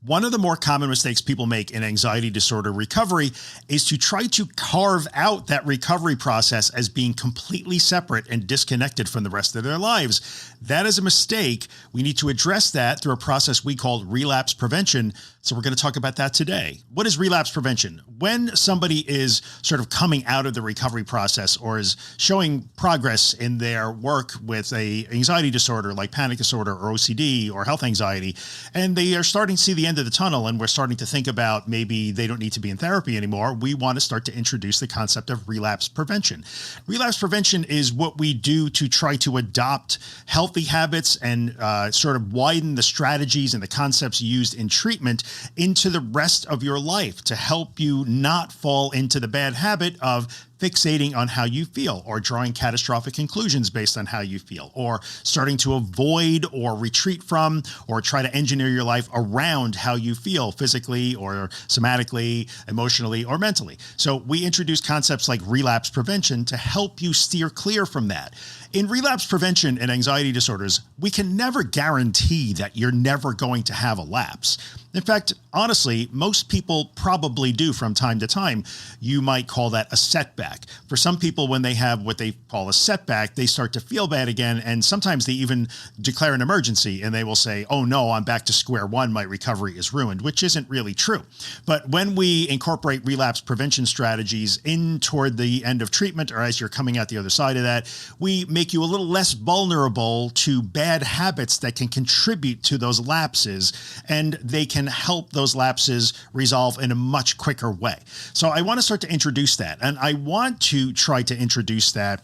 One of the more common mistakes people make in anxiety disorder recovery is to try to carve out that recovery process as being completely separate and disconnected from the rest of their lives. That is a mistake. We need to address that through a process we call relapse prevention. So we're going to talk about that today. What is relapse prevention? When somebody is sort of coming out of the recovery process or is showing progress in their work with a anxiety disorder like panic disorder or OCD or health anxiety, and they are starting to see the end of the tunnel and we're starting to think about maybe they don't need to be in therapy anymore, we want to start to introduce the concept of relapse prevention. Relapse prevention is what we do to try to adopt healthy habits and sort of widen the strategies and the concepts used in treatment into the rest of your life to help you not fall into the bad habit of fixating on how you feel or drawing catastrophic conclusions based on how you feel or starting to avoid or retreat from or try to engineer your life around how you feel physically or somatically, emotionally, or mentally. So we introduce concepts like relapse prevention to help you steer clear from that. In relapse prevention and anxiety disorders, we can never guarantee that you're never going to have a lapse. In fact, honestly, most people probably do from time to time. You might call that a setback. For some people, when they have what they call a setback, they start to feel bad again. And sometimes they even declare an emergency and they will say, oh no, I'm back to square one. My recovery is ruined, which isn't really true. But when we incorporate relapse prevention strategies in toward the end of treatment, or as you're coming out the other side of that, we make you a little less vulnerable to bad habits that can contribute to those lapses, and they can help those lapses resolve in a much quicker way. So I want to start to introduce that, and I want to try to introduce that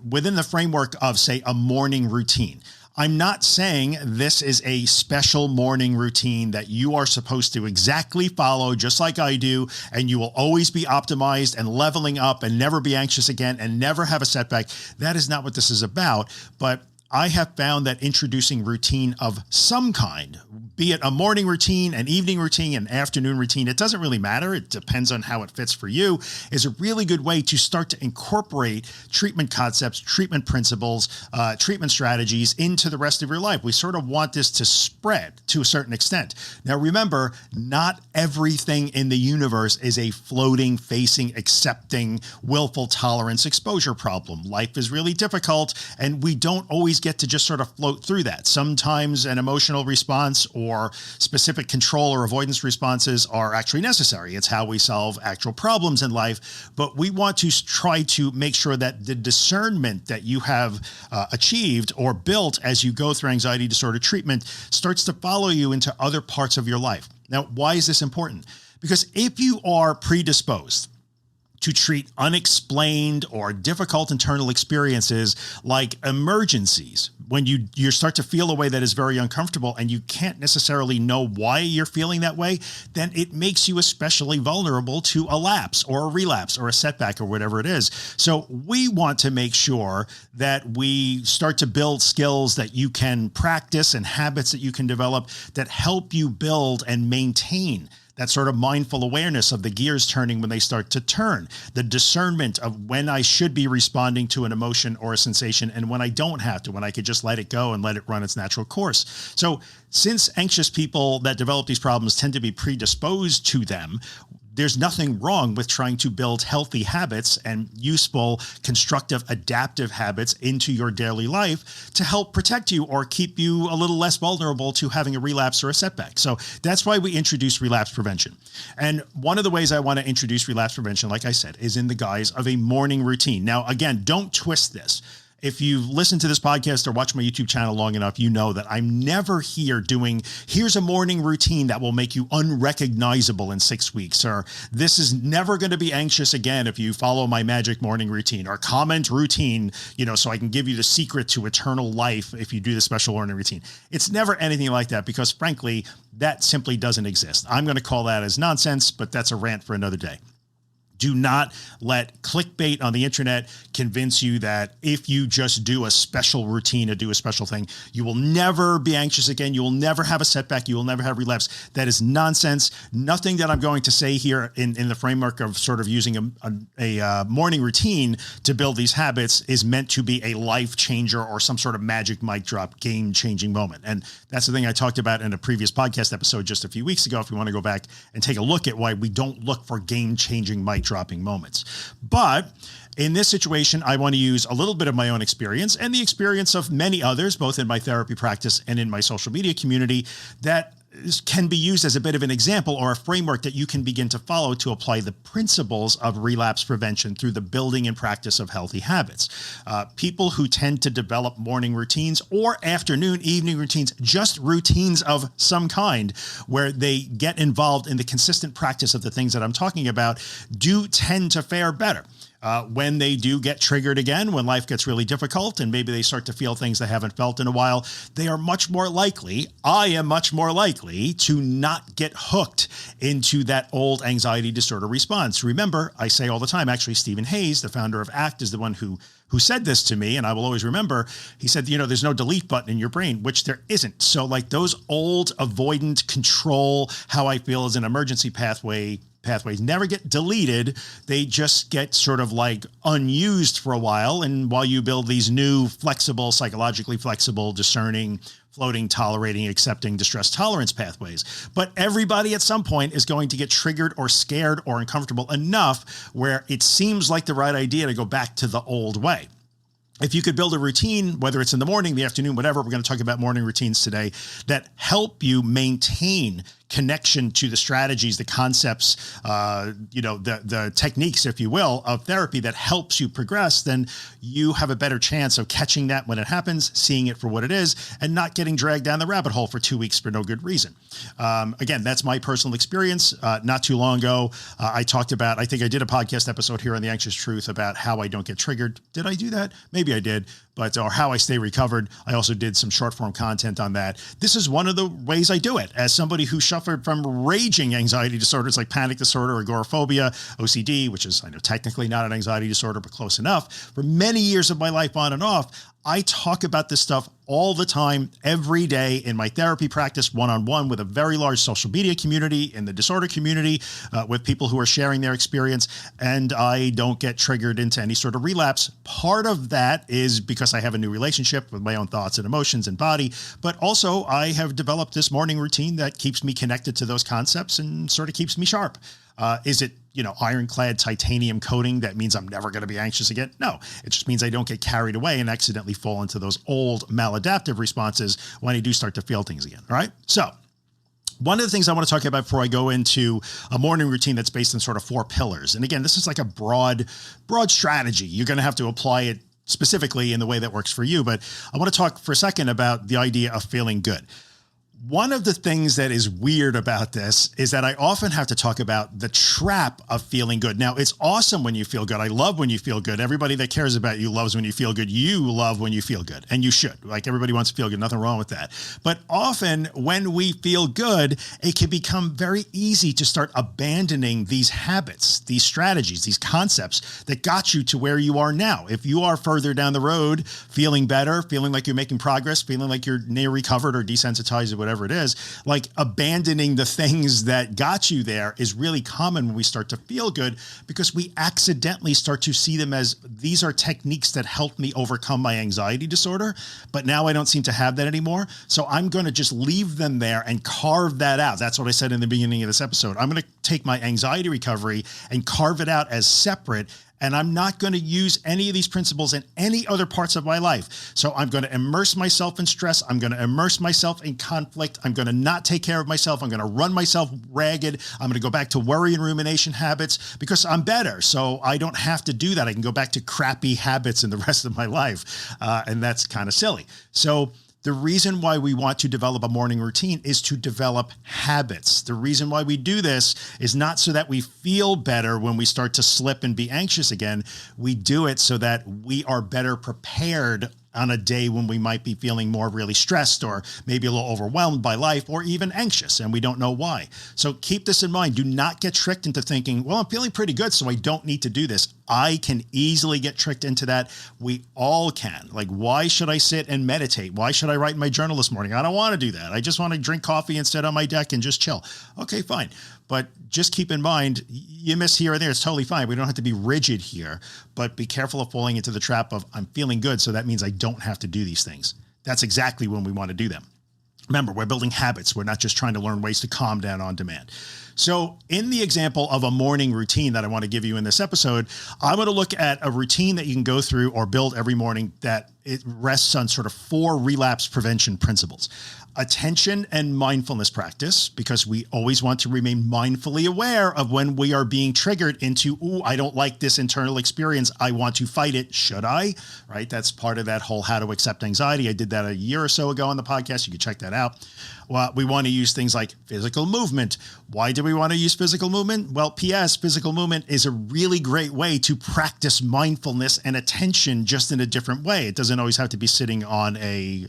within the framework of, say, a morning routine. I'm not saying this is a special morning routine that you are supposed to exactly follow just like I do, and you will always be optimized and leveling up and never be anxious again and never have a setback. That is not what this is about. But I have found that introducing routine of some kind, be it a morning routine, an evening routine, an afternoon routine, it doesn't really matter. It depends on how it fits for you, is a really good way to start to incorporate treatment concepts, treatment principles, treatment strategies into the rest of your life. We sort of want this to spread to a certain extent. Now, remember, not everything in the universe is a floating, facing, accepting, willful tolerance exposure problem. Life is really difficult, and we don't always get to just sort of float through that. Sometimes an emotional response or specific control or avoidance responses are actually necessary. It's how we solve actual problems in life. But we want to try to make sure that the discernment that you have achieved or built as you go through anxiety disorder treatment starts to follow you into other parts of your life. Now, why is this important? Because if you are predisposed to treat unexplained or difficult internal experiences like emergencies, when you start to feel a way that is very uncomfortable and you can't necessarily know why you're feeling that way, then it makes you especially vulnerable to a lapse or a relapse or a setback or whatever it is. So we want to make sure that we start to build skills that you can practice and habits that you can develop that help you build and maintain that sort of mindful awareness of the gears turning when they start to turn, the discernment of when I should be responding to an emotion or a sensation and when I don't have to, when I could just let it go and let it run its natural course. So since anxious people that develop these problems tend to be predisposed to them, there's nothing wrong with trying to build healthy habits and useful, constructive, adaptive habits into your daily life to help protect you or keep you a little less vulnerable to having a relapse or a setback. So that's why we introduce relapse prevention. And one of the ways I want to introduce relapse prevention, like I said, is in the guise of a morning routine. Now, again, don't twist this. If you've listened to this podcast or watched my YouTube channel long enough, you know that I'm never here doing, here's a morning routine that will make you unrecognizable in 6 weeks, or this is never going to be anxious again if you follow my magic morning routine, or comment routine, so I can give you the secret to eternal life if you do the special morning routine. It's never anything like that because frankly, that simply doesn't exist. I'm going to call that as nonsense, but that's a rant for another day. Do not let clickbait on the internet convince you that if you just do a special routine or do a special thing, you will never be anxious again. You will never have a setback. You will never have relapse. That is nonsense. Nothing that I'm going to say here in the framework of sort of using a morning routine to build these habits is meant to be a life changer or some sort of magic mic drop game changing moment. And that's the thing I talked about in a previous podcast episode just a few weeks ago. If you want to go back and take a look at why we don't look for game changing mic dropping moments. But in this situation, I want to use a little bit of my own experience and the experience of many others, both in my therapy practice and in my social media community, that can be used as a bit of an example or a framework that you can begin to follow to apply the principles of relapse prevention through the building and practice of healthy habits. People who tend to develop morning routines or afternoon, evening routines, just routines of some kind where they get involved in the consistent practice of the things that I'm talking about, do tend to fare better. When they do get triggered again, when life gets really difficult and maybe they start to feel things they haven't felt in a while, they are much more likely, I am much more likely to not get hooked into that old anxiety disorder response. Remember, I say all the time, actually, Stephen Hayes, the founder of ACT, is the one who said this to me, and I will always remember. He said, there's no delete button in your brain, which there isn't. So like those old avoidant control, how I feel as an emergency pathways never get deleted. They just get sort of like unused for a while. And while you build these new flexible, psychologically flexible, discerning, floating, tolerating, accepting, distress tolerance pathways. But everybody at some point is going to get triggered or scared or uncomfortable enough where it seems like the right idea to go back to the old way. If you could build a routine, whether it's in the morning, the afternoon, whatever, we're going to talk about morning routines today that help you maintain connection to the strategies, the concepts, the techniques, if you will, of therapy that helps you progress, then you have a better chance of catching that when it happens, seeing it for what it is, and not getting dragged down the rabbit hole for 2 weeks for no good reason. Again, that's my personal experience. Not too long ago, I think I did a podcast episode here on The Anxious Truth about how I don't get triggered. Did I do that? Maybe I did. Or how I stay recovered. I also did some short form content on that. This is one of the ways I do it as somebody who suffered from raging anxiety disorders like panic disorder, agoraphobia, OCD, which is, I know, technically not an anxiety disorder, but close enough. For many years of my life on and off, I talk about this stuff all the time, every day in my therapy practice, one-on-one with a very large social media community, in the disorder community, with people who are sharing their experience, and I don't get triggered into any sort of relapse. Part of that is because I have a new relationship with my own thoughts and emotions and body, but also I have developed this morning routine that keeps me connected to those concepts and sort of keeps me sharp. Is it, ironclad titanium coating that means I'm never going to be anxious again? No, it just means I don't get carried away and accidentally fall into those old maladaptive responses when I do start to feel things again. All right. So one of the things I want to talk about before I go into a morning routine that's based on sort of 4 pillars. And again, this is like a broad strategy. You're going to have to apply it specifically in the way that works for you. But I want to talk for a second about the idea of feeling good. One of the things that is weird about this is that I often have to talk about the trap of feeling good. Now, it's awesome when you feel good. I love when you feel good. Everybody that cares about you loves when you feel good. You love when you feel good, and you should. Like, everybody wants to feel good. Nothing wrong with that. But often when we feel good, it can become very easy to start abandoning these habits, these strategies, these concepts that got you to where you are now. If you are further down the road, feeling better, feeling like you're making progress, feeling like you're near recovered or desensitized or whatever it is, like abandoning the things that got you there is really common when we start to feel good, because we accidentally start to see them as these are techniques that helped me overcome my anxiety disorder. But now I don't seem to have that anymore. So I'm going to just leave them there and carve that out. That's what I said in the beginning of this episode. I'm going to take my anxiety recovery and carve it out as separate. And I'm not going to use any of these principles in any other parts of my life. So I'm going to immerse myself in stress. I'm going to immerse myself in conflict. I'm going to not take care of myself. I'm going to run myself ragged. I'm going to go back to worry and rumination habits because I'm better. So I don't have to do that. I can go back to crappy habits in the rest of my life. And that's kind of silly. So the reason why we want to develop a morning routine is to develop habits. The reason why we do this is not so that we feel better when we start to slip and be anxious again. We do it so that we are better prepared on a day when we might be feeling more really stressed or maybe a little overwhelmed by life or even anxious and we don't know why. So keep this in mind. Do not get tricked into thinking, well, I'm feeling pretty good, so I don't need to do this. I can easily get tricked into that. We all can. Like, why should I sit and meditate? Why should I write in my journal this morning? I don't want to do that. I just want to drink coffee and sit on my deck and just chill. Okay, fine. But just keep in mind, you miss here or there. It's totally fine. We don't have to be rigid here, but be careful of falling into the trap of I'm feeling good, so that means I don't have to do these things. That's exactly when we want to do them. Remember, we're building habits. We're not just trying to learn ways to calm down on demand. So in the example of a morning routine that I want to give you in this episode, I'm going to look at a routine that you can go through or build every morning that it rests on sort of 4 relapse prevention principles. Attention and mindfulness practice, because we always want to remain mindfully aware of when we are being triggered into, ooh, I don't like this internal experience. I want to fight it. Should I? Right? That's part of that whole how to accept anxiety. I did that a year or so ago on the podcast. You can check that out. Well, we want to use things like physical movement. Why do we want to use physical movement? Well, P.S. physical movement is a really great way to practice mindfulness and attention just in a different way. It doesn't always have to be sitting on a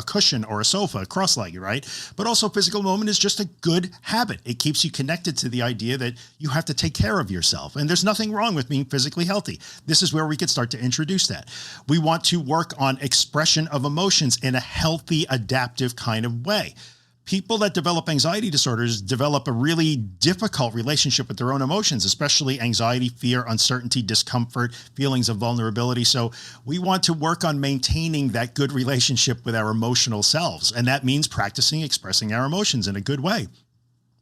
cushion or a sofa, cross-legged, right? But also physical movement is just a good habit. It keeps you connected to the idea that you have to take care of yourself. And there's nothing wrong with being physically healthy. This is where we could start to introduce that. We want to work on expression of emotions in a healthy, adaptive kind of way. People that develop anxiety disorders develop a really difficult relationship with their own emotions, especially anxiety, fear, uncertainty, discomfort, feelings of vulnerability. So we want to work on maintaining that good relationship with our emotional selves. And that means practicing expressing our emotions in a good way.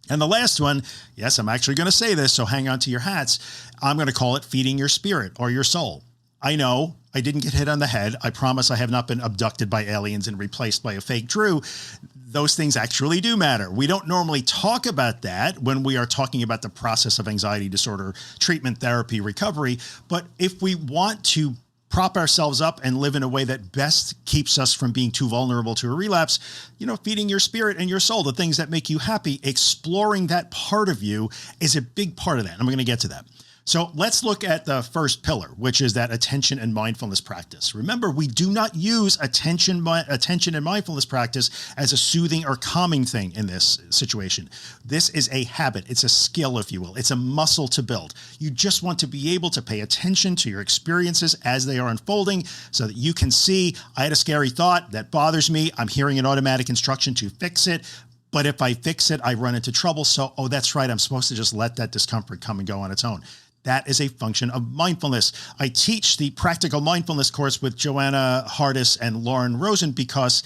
And the last one, yes, I'm actually going to say this, so hang on to your hats. I'm going to call it feeding your spirit or your soul. I know I didn't get hit on the head. I promise I have not been abducted by aliens and replaced by a fake Drew. Those things actually do matter. We don't normally talk about that when we are talking about the process of anxiety disorder treatment, therapy, recovery. But if we want to prop ourselves up and live in a way that best keeps us from being too vulnerable to a relapse, feeding your spirit and your soul, the things that make you happy, exploring that part of you is a big part of that. I'm going to get to that. So let's look at the first pillar, which is that attention and mindfulness practice. Remember, we do not use attention and mindfulness practice as a soothing or calming thing in this situation. This is a habit. It's a skill, if you will. It's a muscle to build. You just want to be able to pay attention to your experiences as they are unfolding so that you can see, I had a scary thought that bothers me. I'm hearing an automatic instruction to fix it. But if I fix it, I run into trouble. So, oh, that's right. I'm supposed to just let that discomfort come and go on its own. That is a function of mindfulness. I teach the practical mindfulness course with Joanna Hardis and Lauren Rosen because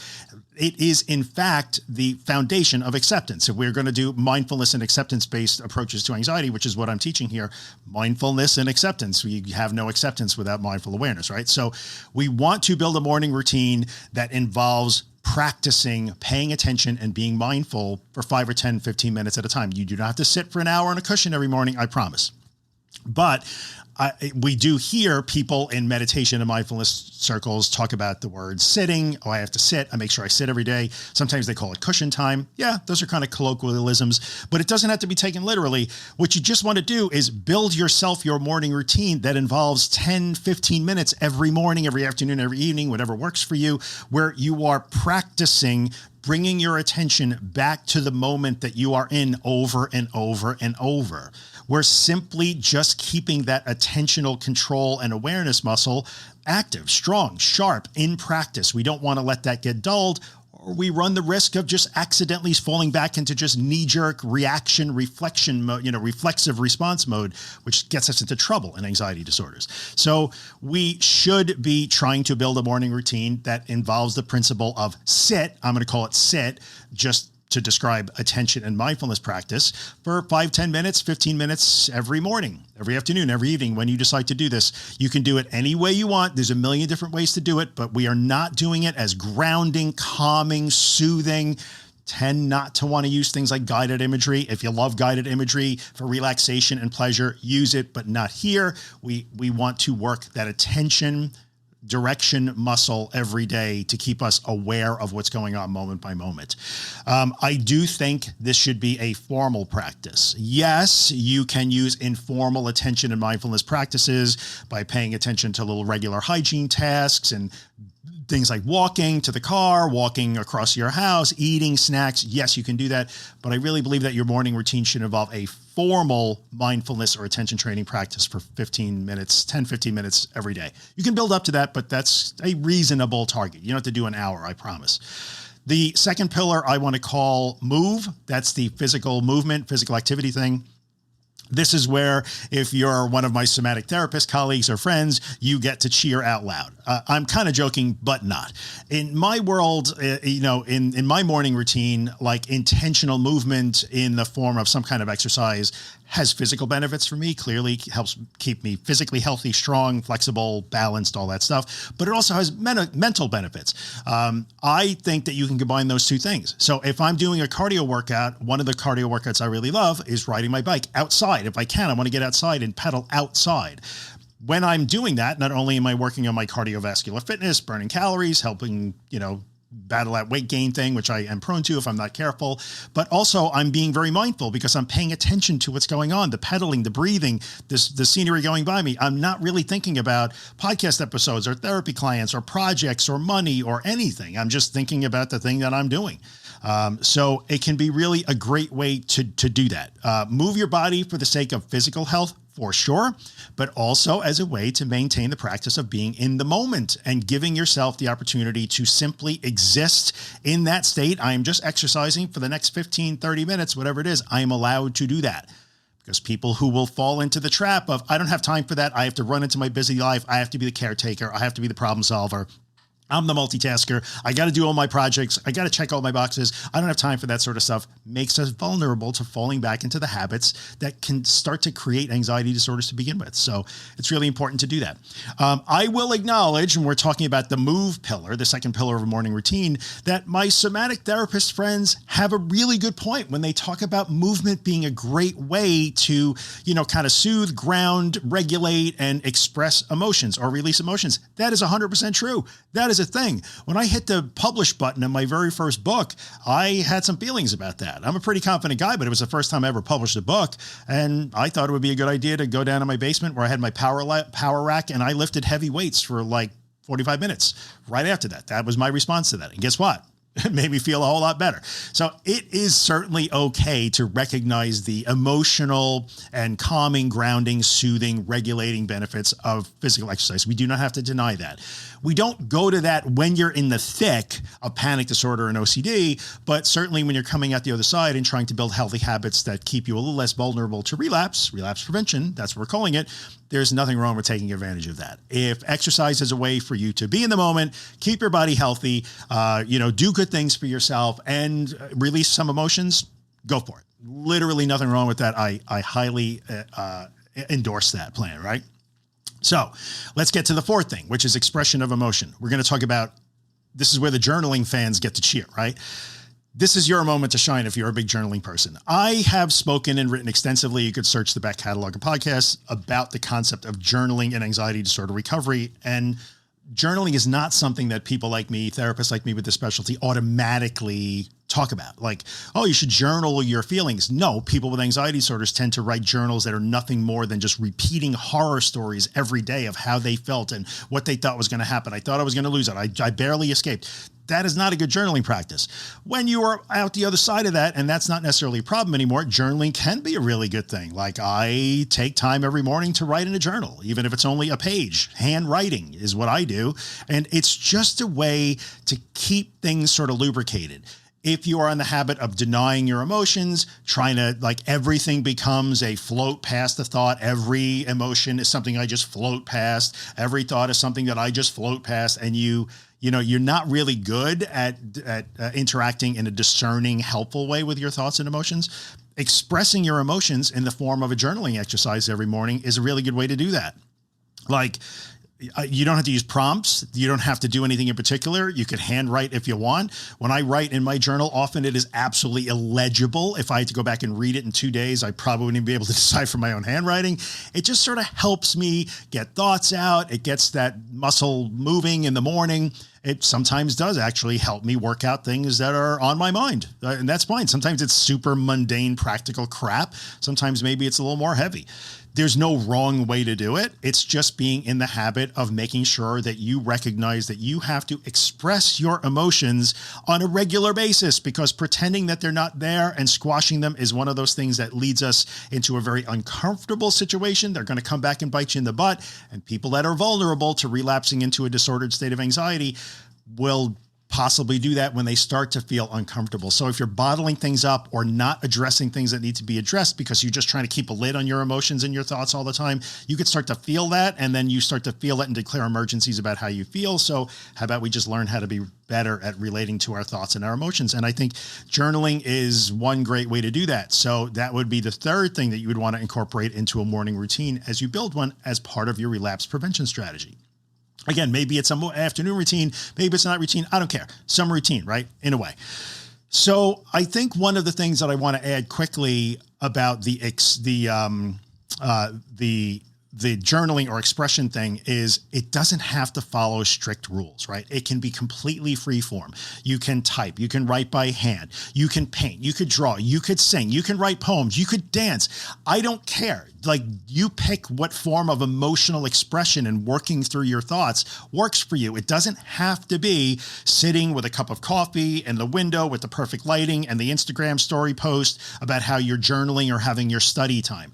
it is in fact the foundation of acceptance. If we're going to do mindfulness and acceptance-based approaches to anxiety, which is what I'm teaching here, mindfulness and acceptance. We have no acceptance without mindful awareness, right? So we want to build a morning routine that involves practicing paying attention and being mindful for 5 or 10, 15 minutes at a time. You do not have to sit for an hour on a cushion every morning, I promise. But we do hear people in meditation and mindfulness circles talk about the word sitting. Oh, I have to sit. I make sure I sit every day. Sometimes they call it cushion time. Yeah, those are kind of colloquialisms, but it doesn't have to be taken literally. What you just want to do is build yourself your morning routine that involves 10, 15 minutes every morning, every afternoon, every evening, whatever works for you, where you are practicing bringing your attention back to the moment that you are in over and over and over. We're simply just keeping that attentional control and awareness muscle active, strong, sharp in practice. We don't want to let that get dulled, or we run the risk of just accidentally falling back into just knee-jerk reaction, reflection mode, reflexive response mode, which gets us into trouble in anxiety disorders. So we should be trying to build a morning routine that involves the principle of sit. I'm going to call it sit, just to describe attention and mindfulness practice for 5, 10 minutes, 15 minutes every morning, every afternoon, every evening. When you decide to do this, you can do it any way you want. There's a million different ways to do it, but we are not doing it as grounding, calming, soothing. Tend not to want to use things like guided imagery. If you love guided imagery for relaxation and pleasure, use it, but not here. We want to work that attention direction muscle every day to keep us aware of what's going on moment by moment. I do think this should be a formal practice. Yes, you can use informal attention and mindfulness practices by paying attention to little regular hygiene tasks and things like walking to the car, walking across your house, eating snacks. Yes, you can do that. But I really believe that your morning routine should involve a formal mindfulness or attention training practice for 15 minutes, 10, 15 minutes every day. You can build up to that, but that's a reasonable target. You don't have to do an hour, I promise. The second pillar I want to call move. That's the physical movement, physical activity thing. This is where, if you're one of my somatic therapist colleagues or friends, you get to cheer out loud. I'm kind of joking, but not. In my world, in my morning routine, like intentional movement in the form of some kind of exercise has physical benefits for me. Clearly helps keep me physically healthy, strong, flexible, balanced, all that stuff. But it also has mental benefits. I think that you can combine those two things. So if I'm doing a cardio workout, one of the cardio workouts I really love is riding my bike outside. If I can, I want to get outside and pedal outside. When I'm doing that, not only am I working on my cardiovascular fitness, burning calories, helping, battle that weight gain thing, which I am prone to if I'm not careful, but also I'm being very mindful because I'm paying attention to what's going on, the pedaling, the breathing, the scenery going by me. I'm not really thinking about podcast episodes or therapy clients or projects or money or anything. I'm just thinking about the thing that I'm doing. So it can be really a great way to do that. Move your body for the sake of physical health, for sure, but also as a way to maintain the practice of being in the moment and giving yourself the opportunity to simply exist in that state. I am just exercising for the next 15, 30 minutes, whatever it is. I am allowed to do that. Because people who will fall into the trap of, I don't have time for that. I have to run into my busy life. I have to be the caretaker. I have to be the problem solver. I'm the multitasker. I got to do all my projects. I got to check all my boxes. I don't have time for that sort of stuff. Makes us vulnerable to falling back into the habits that can start to create anxiety disorders to begin with. So it's really important to do that. I will acknowledge, when we're talking about the move pillar, the second pillar of a morning routine, that my somatic therapist friends have a really good point when they talk about movement being a great way to, kind of soothe, ground, regulate, and express emotions or release emotions. That is 100% true. That is a thing. When I hit the publish button in my very first book, I had some feelings about that. I'm a pretty confident guy, but it was the first time I ever published a book. And I thought it would be a good idea to go down to my basement where I had my power rack, and I lifted heavy weights for like 45 minutes. Right after that, that was my response to that. And guess what? It made me feel a whole lot better. So it is certainly okay to recognize the emotional and calming, grounding, soothing, regulating benefits of physical exercise. We do not have to deny that. We don't go to that when you're in the thick of panic disorder and OCD, but certainly when you're coming out the other side and trying to build healthy habits that keep you a little less vulnerable to relapse prevention, that's what we're calling it. There's nothing wrong with taking advantage of that. If exercise is a way for you to be in the moment, keep your body healthy, do good things for yourself and release some emotions, go for it. Literally nothing wrong with that. I highly endorse that plan, right? So let's get to the fourth thing, which is expression of emotion. We're going to talk about, this is where the journaling fans get to cheer, right? This is your moment to shine if you're a big journaling person. I have spoken and written extensively. You could search the back catalog of podcasts about the concept of journaling and anxiety disorder recovery. And journaling is not something that people like me, therapists like me with this specialty, automatically talk about. Like, oh, you should journal your feelings. No, people with anxiety disorders tend to write journals that are nothing more than just repeating horror stories every day of how they felt and what they thought was going to happen. I thought I was going to lose it. I barely escaped. That is not a good journaling practice. When you are out the other side of that, and that's not necessarily a problem anymore, journaling can be a really good thing. Like, I take time every morning to write in a journal, even if it's only a page. Handwriting is what I do. And it's just a way to keep things sort of lubricated. If you are in the habit of denying your emotions, trying to, like, everything becomes a float past the thought. Every emotion is something I just float past. Every thought is something that I just float past. And you're not really good at interacting in a discerning, helpful way with your thoughts and emotions. Expressing your emotions in the form of a journaling exercise every morning is a really good way to do that. Like, you don't have to use prompts. You don't have to do anything in particular. You could handwrite if you want. When I write in my journal, often it is absolutely illegible. If I had to go back and read it in 2 days, I probably wouldn't be able to decipher my own handwriting. It just sort of helps me get thoughts out. It gets that muscle moving in the morning. it sometimes does actually help me work out things that are on my mind. And that's fine. Sometimes it's super mundane, practical crap. Sometimes maybe it's a little more heavy. There's no wrong way to do it. It's just being in the habit of making sure that you recognize that you have to express your emotions on a regular basis, because pretending that they're not there and squashing them is one of those things that leads us into a very uncomfortable situation. They're going to come back and bite you in the butt. And people that are vulnerable to relapsing into a disordered state of anxiety will possibly do that when they start to feel uncomfortable. So if you're bottling things up or not addressing things that need to be addressed because you're just trying to keep a lid on your emotions and your thoughts all the time, you could start to feel that. And then you start to feel it and declare emergencies about how you feel. So how about we just learn how to be better at relating to our thoughts and our emotions? And I think journaling is one great way to do that. So that would be the third thing that you would want to incorporate into a morning routine as you build one as part of your relapse prevention strategy. Again, maybe it's an afternoon routine. Maybe it's not routine. I don't care. Some routine, right? In a way. So I think one of the things that I want to add quickly about the journaling or expression thing is it doesn't have to follow strict rules, right? It can be completely free form. You can type, you can write by hand, you can paint, you could draw, you could sing, you can write poems, you could dance. I don't care. Like, you pick what form of emotional expression and working through your thoughts works for you. It doesn't have to be sitting with a cup of coffee in the window with the perfect lighting and the Instagram story post about how you're journaling or having your study time.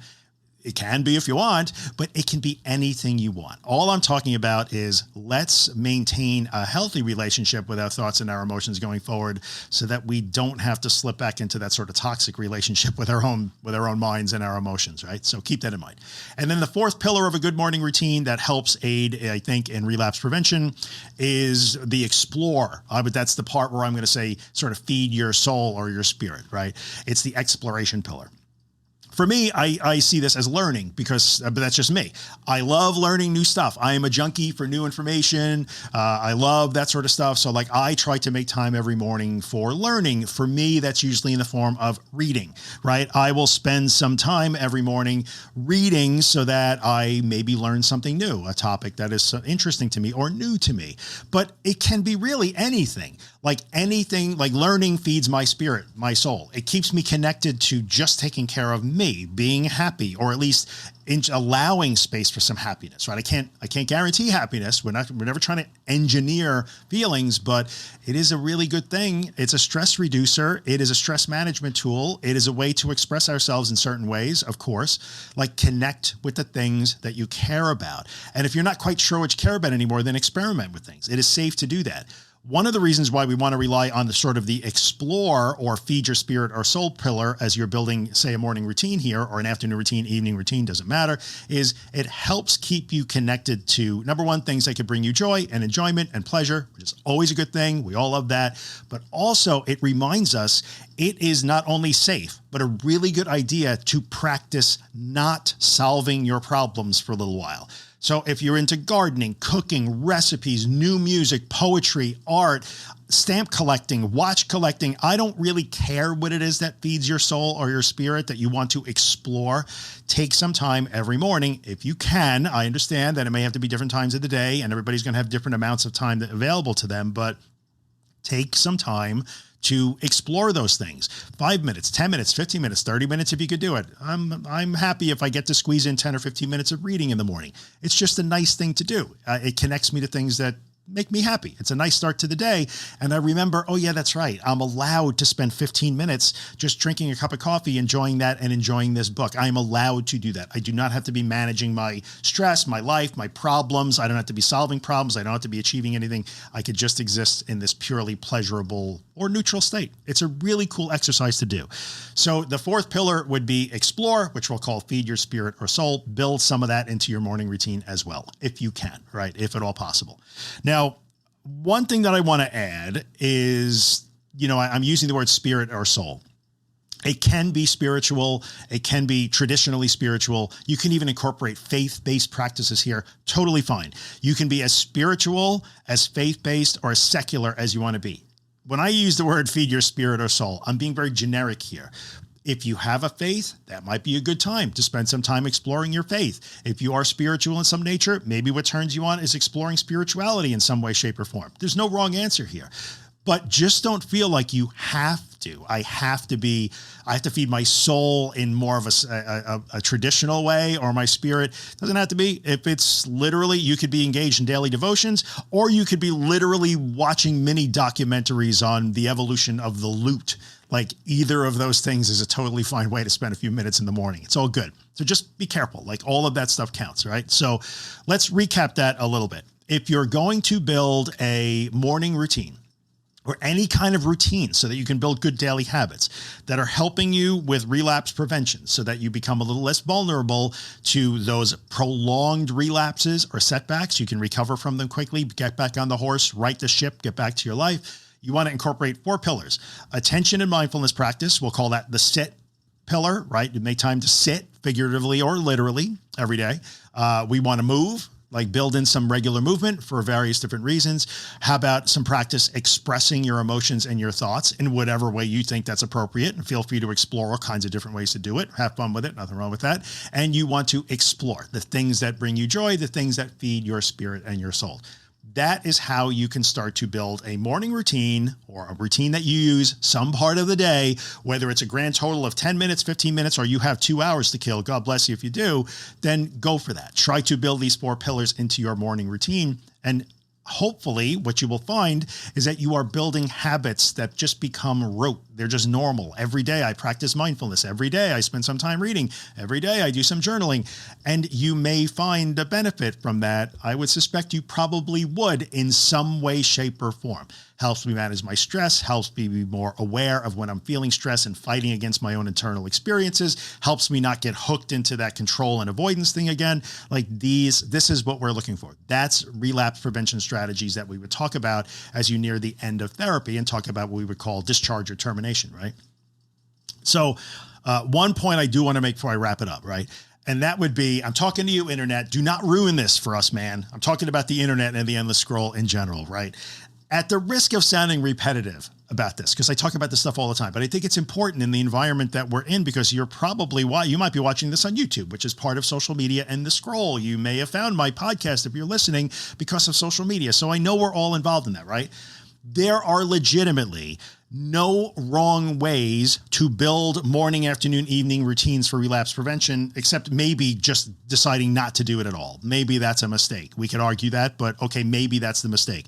It can be if you want, but it can be anything you want. All I'm talking about is let's maintain a healthy relationship with our thoughts and our emotions going forward, so that we don't have to slip back into that sort of toxic relationship with our own minds and our emotions, right? So keep that in mind. And then the fourth pillar of a good morning routine that helps aid, I think, in relapse prevention is the explore. But that's the part where I'm going to say sort of feed your soul or your spirit, right? It's the exploration pillar. For me, I see this as learning but that's just me. I love learning new stuff. I am a junkie for new information. I love that sort of stuff. So like, I try to make time every morning for learning. For me, that's usually in the form of reading, right? I will spend some time every morning reading so that I maybe learn something new, a topic that is interesting to me or new to me. But it can be really anything. Like learning feeds my spirit, my soul. It keeps me connected to just taking care of me, being happy, or at least allowing space for some happiness, right? I can't guarantee happiness. We're never trying to engineer feelings, but it is a really good thing. It's a stress reducer. It is a stress management tool. It is a way to express ourselves in certain ways, of course, like connect with the things that you care about. And if you're not quite sure what you care about anymore, then experiment with things. It is safe to do that. One of the reasons why we want to rely on the sort of the explore or feed your spirit or soul pillar as you're building, say, a morning routine here, or an afternoon routine, evening routine, doesn't matter, is it helps keep you connected to, number one, things that could bring you joy and enjoyment and pleasure, which is always a good thing. We all love that. But also it reminds us it is not only safe, but a really good idea to practice not solving your problems for a little while. So if you're into gardening, cooking, recipes, new music, poetry, art, stamp collecting, watch collecting, I don't really care what it is that feeds your soul or your spirit that you want to explore. Take some time every morning if you can. I understand that it may have to be different times of the day and everybody's going to have different amounts of time available to them, but take some time to explore those things. 5 minutes, 10 minutes, 15 minutes, 30 minutes, if you could do it. I'm happy if I get to squeeze in 10 or 15 minutes of reading in the morning. It's just a nice thing to do. It connects me to things that make me happy. It's a nice start to the day. And I remember, oh yeah, that's right. I'm allowed to spend 15 minutes just drinking a cup of coffee, enjoying that and enjoying this book. I'm allowed to do that. I do not have to be managing my stress, my life, my problems. I don't have to be solving problems. I don't have to be achieving anything. I could just exist in this purely pleasurable or neutral state. It's a really cool exercise to do. So the fourth pillar would be explore, which we'll call feed your spirit or soul. Build some of that into your morning routine as well, if you can, right? If at all possible. Now, one thing that I want to add is, I'm using the word spirit or soul. It can be spiritual. It can be traditionally spiritual. You can even incorporate faith-based practices here. Totally fine. You can be as spiritual, as faith-based, or as secular as you want to be. When I use the word feed your spirit or soul, I'm being very generic here. If you have a faith, that might be a good time to spend some time exploring your faith. If you are spiritual in some nature, maybe what turns you on is exploring spirituality in some way, shape, or form. There's no wrong answer here, but just don't feel like you have to. I have to feed my soul in more of a traditional way, or my spirit. Doesn't have to be. If it's literally, you could be engaged in daily devotions, or you could be literally watching mini documentaries on the evolution of the lute. Like, either of those things is a totally fine way to spend a few minutes in the morning. It's all good. So just be careful. Like, all of that stuff counts, right? So let's recap that a little bit. If you're going to build a morning routine, or any kind of routine, so that you can build good daily habits that are helping you with relapse prevention, so that you become a little less vulnerable to those prolonged relapses or setbacks. You can recover from them quickly, get back on the horse, right the ship, get back to your life. You want to incorporate 4 pillars: attention and mindfulness practice. We'll call that the sit pillar, right? You make time to sit, figuratively or literally, every day. We want to move, like build in some regular movement for various different reasons. How about some practice expressing your emotions and your thoughts in whatever way you think that's appropriate, and feel free to explore all kinds of different ways to do it. Have fun with it. Nothing wrong with that. And you want to explore the things that bring you joy, the things that feed your spirit and your soul. That is how you can start to build a morning routine, or a routine that you use some part of the day, whether it's a grand total of 10 minutes, 15 minutes, or you have 2 hours to kill. God bless you if you do, then go for that. Try to build these 4 pillars into your morning routine. And hopefully what you will find is that you are building habits that just become rote. They're just normal. Every day I practice mindfulness. Every day I spend some time reading. Every day I do some journaling, and you may find a benefit from that. I would suspect you probably would in some way, shape, or form. Helps me manage my stress, helps me be more aware of when I'm feeling stress and fighting against my own internal experiences, helps me not get hooked into that control and avoidance thing again. Like this is what we're looking for. That's relapse prevention strategies that we would talk about as you near the end of therapy, and talk about what we would call discharge or termination, right? So one point I do want to make before I wrap it up, right? And that would be, I'm talking to you, internet. Do not ruin this for us, man. I'm talking about the internet and the endless scroll in general, right? At the risk of sounding repetitive about this, because I talk about this stuff all the time, but I think it's important in the environment that we're in, because you might be watching this on YouTube, which is part of social media and the scroll. You may have found my podcast, if you're listening, because of social media. So I know we're all involved in that, right? There are legitimately no wrong ways to build morning, afternoon, evening routines for relapse prevention, except maybe just deciding not to do it at all. Maybe that's a mistake. We could argue that, but okay, maybe that's the mistake.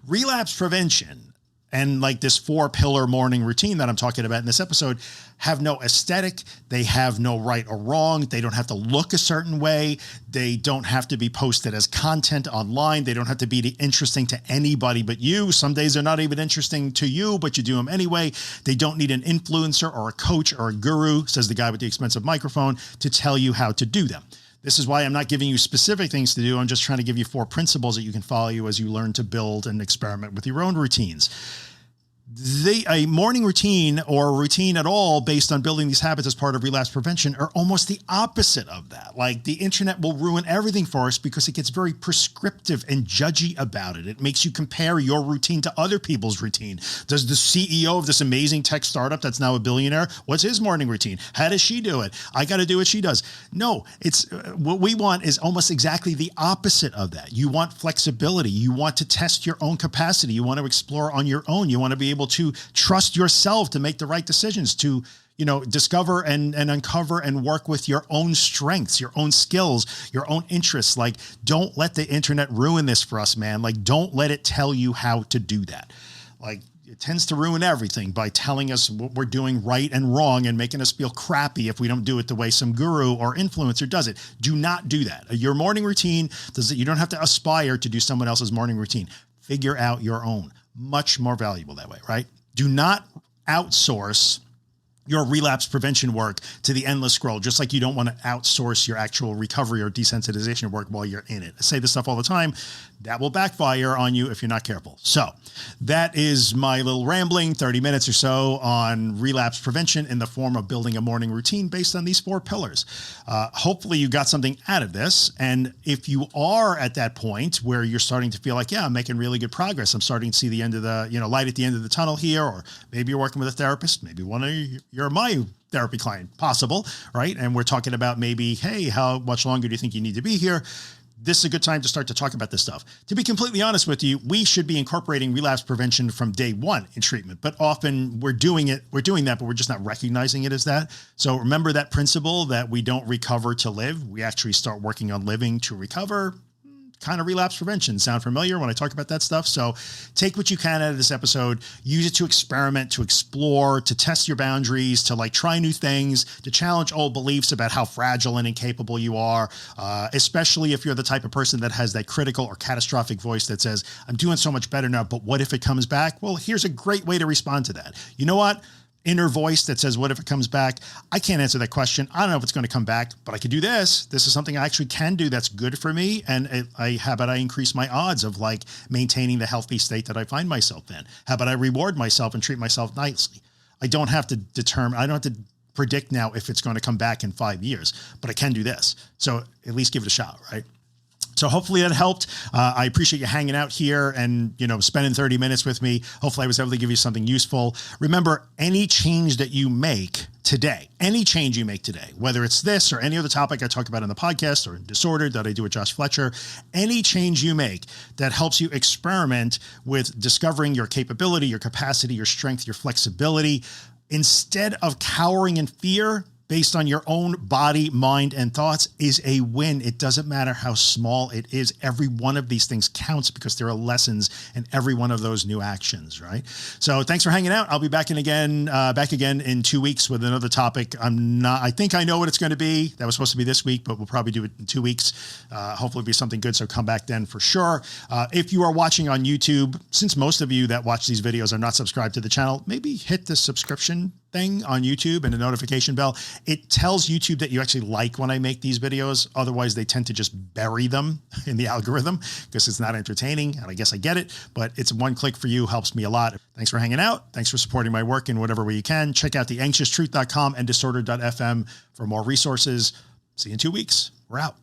Relapse prevention and like this 4-pillar morning routine that I'm talking about in this episode have no aesthetic. They have no right or wrong. They don't have to look a certain way. They don't have to be posted as content online. They don't have to be interesting to anybody but you. Some days they're not even interesting to you, but you do them anyway. They don't need an influencer or a coach or a guru, says the guy with the expensive microphone, to tell you how to do them. This is why I'm not giving you specific things to do. I'm just trying to give you 4 principles that you can follow as you learn to build and experiment with your own routines. A morning routine, or a routine at all based on building these habits as part of relapse prevention, are almost the opposite of that. Like, the internet will ruin everything for us because it gets very prescriptive and judgy about it. It makes you compare your routine to other people's routine. Does the CEO of this amazing tech startup that's now a billionaire, what's his morning routine? How does she do it? I got to do what she does. No, it's what we want is almost exactly the opposite of that. You want flexibility. You want to test your own capacity. You want to explore on your own. You want to be able to trust yourself to make the right decisions, to, discover and uncover and work with your own strengths, your own skills, your own interests. Like, don't let the internet ruin this for us, man. Like, don't let it tell you how to do that. Like, it tends to ruin everything by telling us what we're doing right and wrong and making us feel crappy if we don't do it the way some guru or influencer does it. Do not do that. Your morning routine you don't have to aspire to do someone else's morning routine. Figure out your own. Much more valuable that way, right? Do not outsource your relapse prevention work to the endless scroll, just like you don't want to outsource your actual recovery or desensitization work while you're in it. I say this stuff all the time. That will backfire on you if you're not careful. So that is my little rambling 30 minutes or so on relapse prevention in the form of building a morning routine based on these 4 pillars. Hopefully you got something out of this. And if you are at that point where you're starting to feel like, yeah, I'm making really good progress, I'm starting to see the end of the, light at the end of the tunnel here, or maybe you're working with a therapist, maybe you're my therapy client possible, right? And we're talking about maybe, hey, how much longer do you think you need to be here? This is a good time to start to talk about this stuff. To be completely honest with you, we should be incorporating relapse prevention from day one in treatment, but often we're doing that, but we're just not recognizing it as that. So remember that principle that we don't recover to live. We actually start working on living to recover. Kind of relapse prevention. Sound familiar when I talk about that stuff? So take what you can out of this episode, use it to experiment, to explore, to test your boundaries, to like try new things, to challenge old beliefs about how fragile and incapable you are. Especially if you're the type of person that has that critical or catastrophic voice that says, I'm doing so much better now, but what if it comes back? Well, here's a great way to respond to that. You know what? Inner voice that says, what if it comes back? I can't answer that question. I don't know if it's going to come back, but I could do this. This is something I actually can do that's good for me. And how about I increase my odds of like maintaining the healthy state that I find myself in? How about I reward myself and treat myself nicely? I don't have to predict now if it's going to come back in 5 years, but I can do this. So at least give it a shot, right? So hopefully that helped. I appreciate you hanging out here and, spending 30 minutes with me. Hopefully I was able to give you something useful. Remember, any change that you make today, whether it's this or any other topic I talk about in the podcast or in Disordered that I do with Josh Fletcher, any change you make that helps you experiment with discovering your capability, your capacity, your strength, your flexibility, instead of cowering in fear, based on your own body, mind, and thoughts is a win. It doesn't matter how small it is. Every one of these things counts because there are lessons in every one of those new actions, right? So thanks for hanging out. I'll be back again in 2 weeks with another topic. I think I know what it's going to be. That was supposed to be this week, but we'll probably do it in 2 weeks. Hopefully it'll be something good. So come back then for sure. If you are watching on YouTube, since most of you that watch these videos are not subscribed to the channel, maybe hit the subscription thing on YouTube and the notification bell. It tells YouTube that you actually like when I make these videos. Otherwise they tend to just bury them in the algorithm because it's not entertaining. And I guess I get it, but it's one click for you, helps me a lot. Thanks for hanging out. Thanks for supporting my work in whatever way you can. Check out theanxioustruth.com and disordered.fm for more resources. See you in 2 weeks. We're out.